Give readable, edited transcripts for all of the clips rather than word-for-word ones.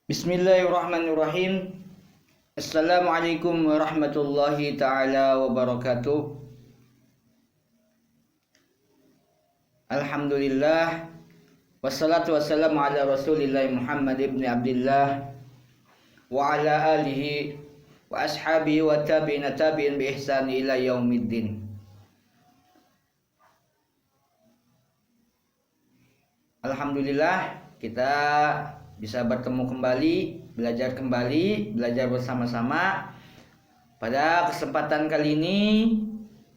Bismillahirrahmanirrahim. Assalamualaikum warahmatullahi ta'ala wabarakatuh. Alhamdulillah. Wassalatu wassalamu ala rasulillah Muhammad ibn Abdullah wa ala alihi wa ashabihi wa tabi'in bi ihsani ila yaumiddin. Alhamdulillah, kita bisa bertemu kembali, belajar bersama-sama. Pada kesempatan kali ini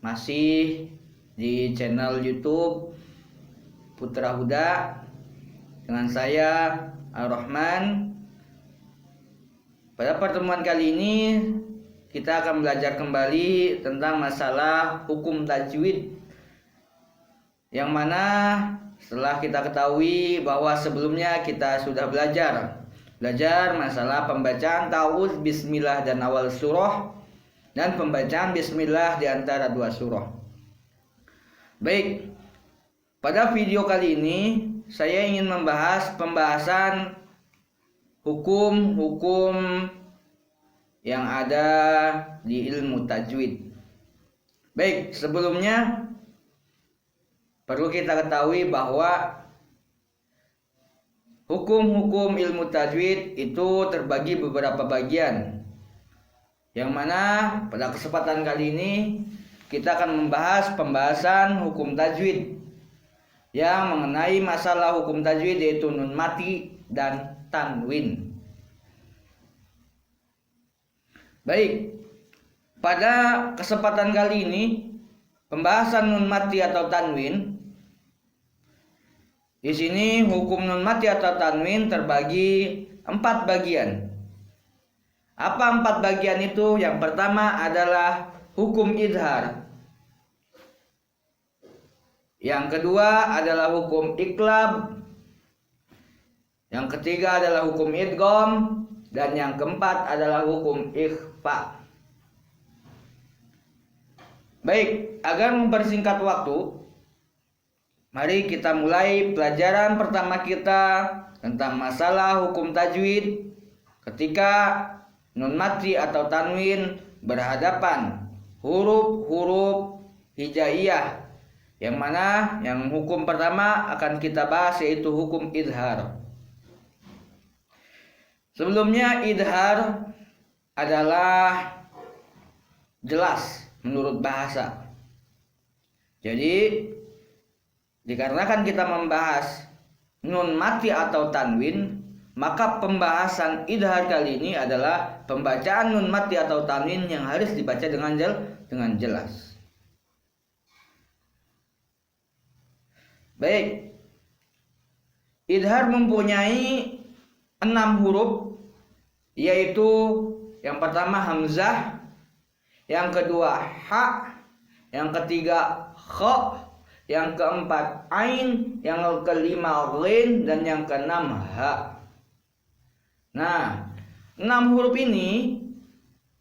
masih di channel YouTube Putra Huda dengan saya Ar-Rahman. Pada pertemuan kali ini kita akan belajar kembali tentang masalah hukum tajwid, yang mana setelah kita ketahui bahwa sebelumnya kita sudah belajar masalah pembacaan ta'awudz, bismillah dan awal surah, dan pembacaan bismillah di antara dua surah. Baik, pada video kali ini saya ingin membahas pembahasan hukum-hukum yang ada di ilmu tajwid. Baik, sebelumnya perlu kita ketahui bahwa hukum-hukum ilmu tajwid itu terbagi beberapa bagian, yang mana pada kesempatan kali ini kita akan membahas pembahasan hukum tajwid yang mengenai masalah hukum tajwid, yaitu nun mati dan tanwin. Baik, pada kesempatan kali ini pembahasan nun mati atau tanwin. Di sini hukum nun mati atau tanwin terbagi 4 bagian. Apa 4 bagian itu? Yang pertama adalah hukum idhar. Yang kedua adalah hukum iqlab. Yang ketiga adalah hukum idgham, dan yang keempat adalah hukum ikhfa. Baik, agar mempersingkat waktu, mari kita mulai pelajaran pertama kita tentang masalah hukum tajwid ketika nun mati atau tanwin berhadapan huruf-huruf hijaiyah, yang mana yang hukum pertama akan kita bahas yaitu hukum idhar. Sebelumnya, idhar adalah jelas menurut bahasa. Jadi dikarenakan kita membahas nun mati atau tanwin, maka pembahasan idhar kali ini adalah pembacaan nun mati atau tanwin yang harus dibaca dengan jelas. Baik, idhar mempunyai 6 huruf, yaitu yang pertama hamzah, yang kedua ha, yang ketiga kha, yang keempat ain, yang kelima ghin, dan yang keenam ha. Nah, 6 huruf ini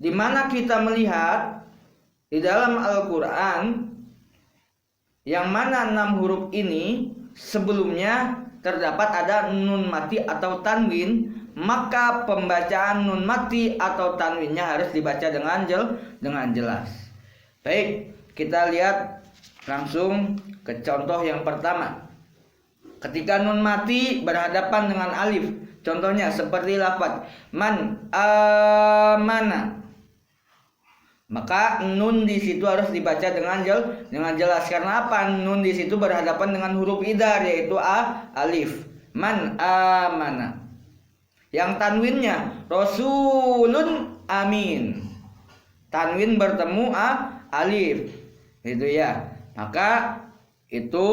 dimana kita melihat di dalam Al-Quran, yang mana 6 huruf ini sebelumnya terdapat ada nun mati atau tanwin, maka pembacaan nun mati atau tanwinnya harus dibaca dengan jelas. Baik, kita lihat langsung ke contoh yang pertama. Ketika nun mati berhadapan dengan alif, contohnya seperti lafaz man amana, maka nun di situ harus dibaca dengan jelas. Karena apa? Nun di situ berhadapan dengan huruf idhar, yaitu alif. Man amana. Yang tanwinnya rasulun amin, tanwin bertemu alif, itu ya. Maka itu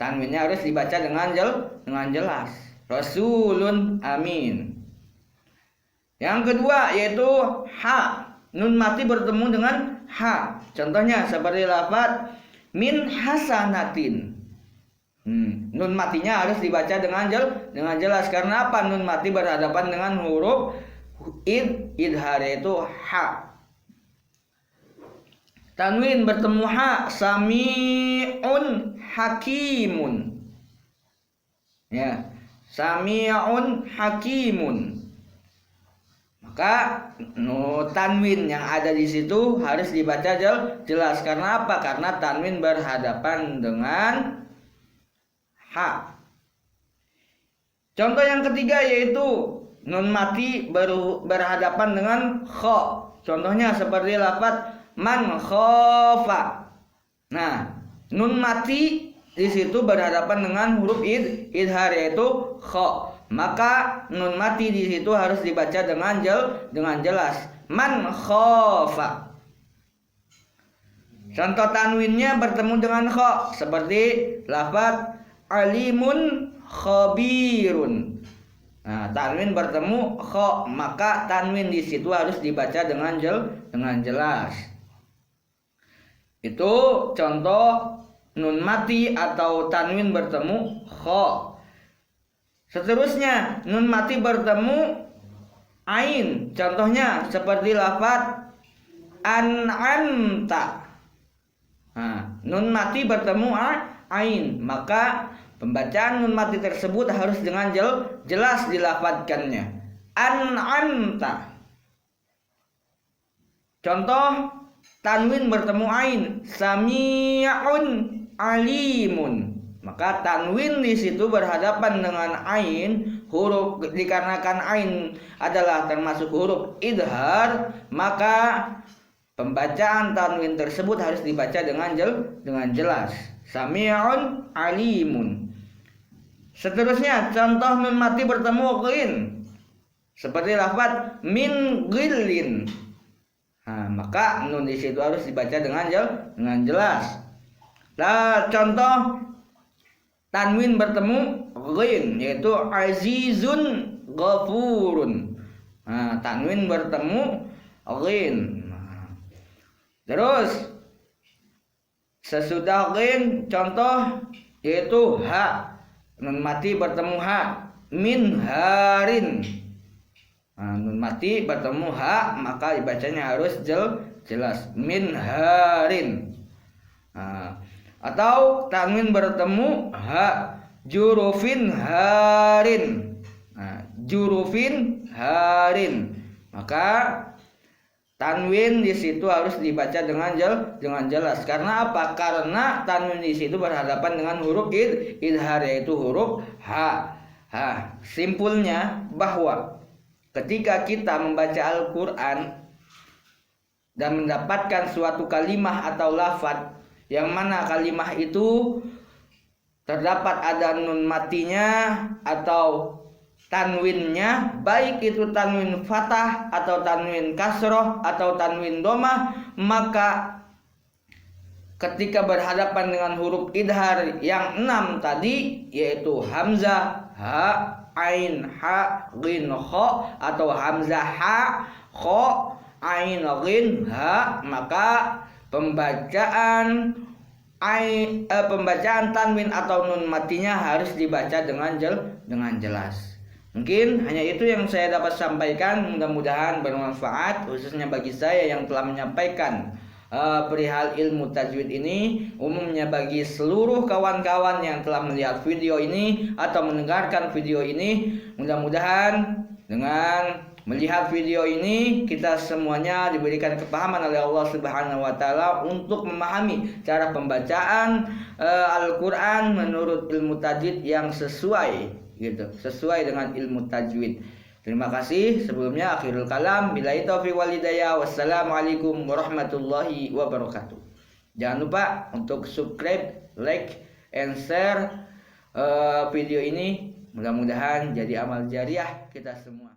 tanwinnya harus dibaca dengan jelas. Rasulun amin. Yang kedua yaitu ha. Nun mati bertemu dengan ha. Contohnya seperti lafaz min hasanatin. Nun matinya harus dibaca dengan jelas. Karena apa? Nun mati berhadapan dengan huruf idhar, yaitu ha. Tanwin bertemu ha, sami'un hakimun. Ya, sami'un hakimun. maka tanwin yang ada di situ harus dibaca jelas. Karena apa? Karena tanwin berhadapan dengan ha. Contoh yang ketiga yaitu nun mati berhadapan dengan kha. Contohnya seperti lafaz man khafa. Nah, nun mati di situ berhadapan dengan huruf idhar yaitu kha. Maka nun mati di situ harus dibaca dengan jelas. Man khafa. Contoh tanwinnya bertemu dengan kha seperti lafaz alimun khabirun. Nah, tanwin bertemu kha, maka tanwin di situ harus dibaca dengan jelas. Itu contoh nun mati atau tanwin bertemu kha. Seterusnya nun mati bertemu ain. Contohnya seperti lafaz an'amta. Nah, nun mati bertemu ain, maka pembacaan nun mati tersebut harus dengan jelas dilafadzkannya. An'amta. Contoh tanwin bertemu ain, sami'un alimun. Maka tanwin di situ berhadapan dengan ain, huruf dikarenakan ain adalah termasuk huruf idhar, maka pembacaan tanwin tersebut harus dibaca dengan jelas. Sami'un alimun. Seterusnya contoh nun mati bertemu ghin seperti lafaz min ghillin. Nah, maka nun di situ harus dibaca dengan jelas. Nah, contoh tanwin bertemu ghin yaitu azizun ghafurun. Nah, tanwin bertemu ghin. Terus sesudah ghin contoh yaitu ha. Nun mati bertemu ha, min harin. Nah, nun mati bertemu ha, maka dibacanya harus jelas, min harin. Nah, atau tanwin bertemu ha, jurufin harin. Nah, jurufin harin. Maka tanwin di situ harus dibaca dengan jelas. Karena apa? Karena tanwin di situ berhadapan dengan huruf idhar yaitu huruf ha. Simpulnya bahwa ketika kita membaca Al-Qur'an dan mendapatkan suatu kalimah atau lafaz yang mana kalimah itu terdapat ada nun matinya atau tanwinnya, baik itu tanwin fathah atau tanwin kasroh atau tanwin domah, maka ketika berhadapan dengan huruf idhar yang 6 tadi yaitu hamzah, ha, ain, ha, ghin, kha atau hamzah, ha, kha, ain, ghin, ha, maka pembacaan tanwin atau nun matinya harus dibaca dengan jelas. Mungkin hanya itu yang saya dapat sampaikan, mudah-mudahan bermanfaat khususnya bagi saya yang telah menyampaikan perihal ilmu tajwid ini, umumnya bagi seluruh kawan-kawan yang telah melihat video ini atau mendengarkan video ini. Mudah-mudahan dengan melihat video ini kita semuanya diberikan kepahaman oleh Allah Subhanahu wa taala untuk memahami cara pembacaan Al-Qur'an menurut ilmu tajwid yang sesuai dengan ilmu tajwid. Terima kasih. Sebelumnya akhirul kalam, billahi taufiq wal hidayah. Wassalamualaikum warahmatullahi wabarakatuh. Jangan lupa untuk subscribe, like, and share video ini. Mudah-mudahan jadi amal jariah kita semua.